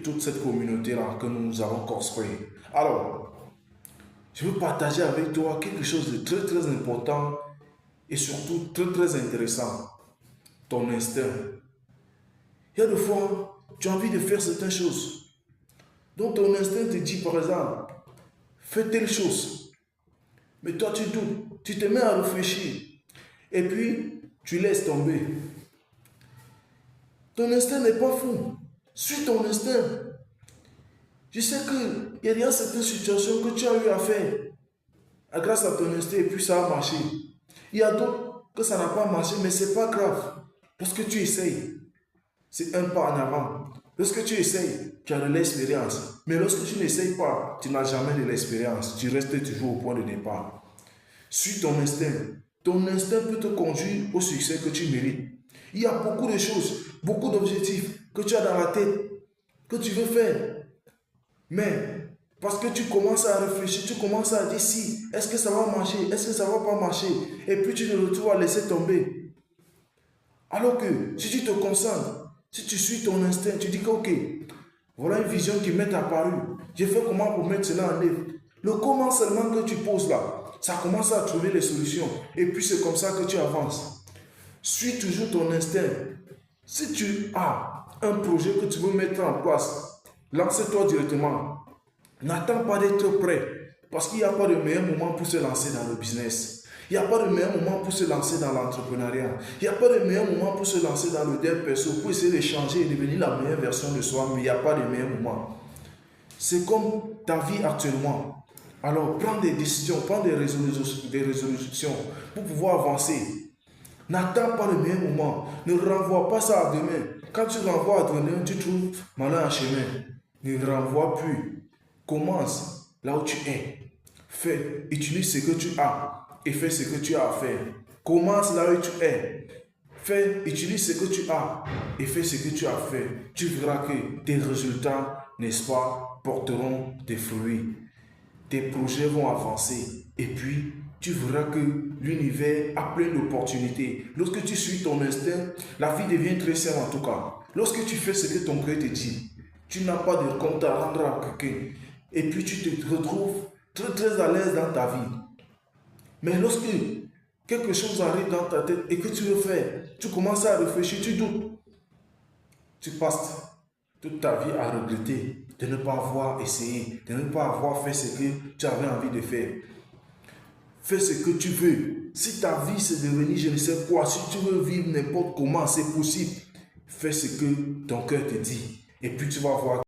toute cette communauté-là que nous avons construite. Alors, je veux partager avec toi quelque chose de très très important et surtout très très intéressant. Ton instinct. Il y a des fois, tu as envie de faire certaines choses. Donc ton instinct te dit par exemple, fais telle chose. Mais toi tu doutes, tu te mets à réfléchir. Et puis, tu laisses tomber. Ton instinct n'est pas fou. Suis ton instinct. Je sais qu'il y a certaines situations que tu as eu à faire grâce à ton instinct et puis ça a marché. Il y a d'autres que ça n'a pas marché, mais ce n'est pas grave. Parce que tu essayes. C'est un pas en avant. Lorsque tu essayes, tu as de l'expérience. Mais lorsque tu n'essayes pas, tu n'as jamais de l'expérience. Tu restes toujours au point de départ. Suis ton instinct. Ton instinct peut te conduire au succès que tu mérites. Il y a beaucoup de choses, beaucoup d'objectifs que tu as dans la tête, que tu veux faire. Mais parce que tu commences à réfléchir, tu commences à dire si, est-ce que ça va marcher, est-ce que ça ne va pas marcher. Et puis tu te retrouves à laisser tomber. Alors que si tu te concentres, si tu suis ton instinct, tu dis que ok, voilà une vision qui m'est apparue. Je fais comment pour mettre cela en œuvre. Le comment seulement que tu poses là, ça commence à trouver les solutions. Et puis c'est comme ça que tu avances. Suis toujours ton instinct. Si tu as un projet que tu veux mettre en place, lance-toi directement. N'attends pas d'être prêt. Parce qu'il n'y a pas de meilleur moment pour se lancer dans le business. Il n'y a pas de meilleur moment pour se lancer dans l'entrepreneuriat. Il n'y a pas de meilleur moment pour se lancer dans le dev perso, pour essayer de changer et devenir la meilleure version de soi, mais il n'y a pas de meilleur moment. C'est comme ta vie actuellement. Alors, prends des décisions, prends des résolutions pour pouvoir avancer. N'attends pas le meilleur moment. Ne renvoie pas ça à demain. Quand tu renvoies à demain, tu trouves malin en chemin. Ne renvoie plus. Commence là où tu es. Fais, utilise ce que tu as et fais ce que tu as à faire. Commence là où tu es. Fais, utilise ce que tu as et fais ce que tu as à faire. Tu verras que tes résultats, n'est-ce pas, porteront des fruits. Tes projets vont avancer et puis tu verras que l'univers a plein d'opportunités. Lorsque tu suis ton instinct, la vie devient très simple en tout cas. Lorsque tu fais ce que ton cœur te dit, tu n'as pas de compte à rendre à quelqu'un et puis tu te retrouves très très à l'aise dans ta vie. Mais lorsque quelque chose arrive dans ta tête et que tu veux faire, tu commences à réfléchir, tu doutes. Tu passes toute ta vie à regretter de ne pas avoir essayé, de ne pas avoir fait ce que tu avais envie de faire. Fais ce que tu veux. Si ta vie c'est devenir je ne sais quoi, si tu veux vivre n'importe comment, c'est possible. Fais ce que ton cœur te dit. Et puis tu vas voir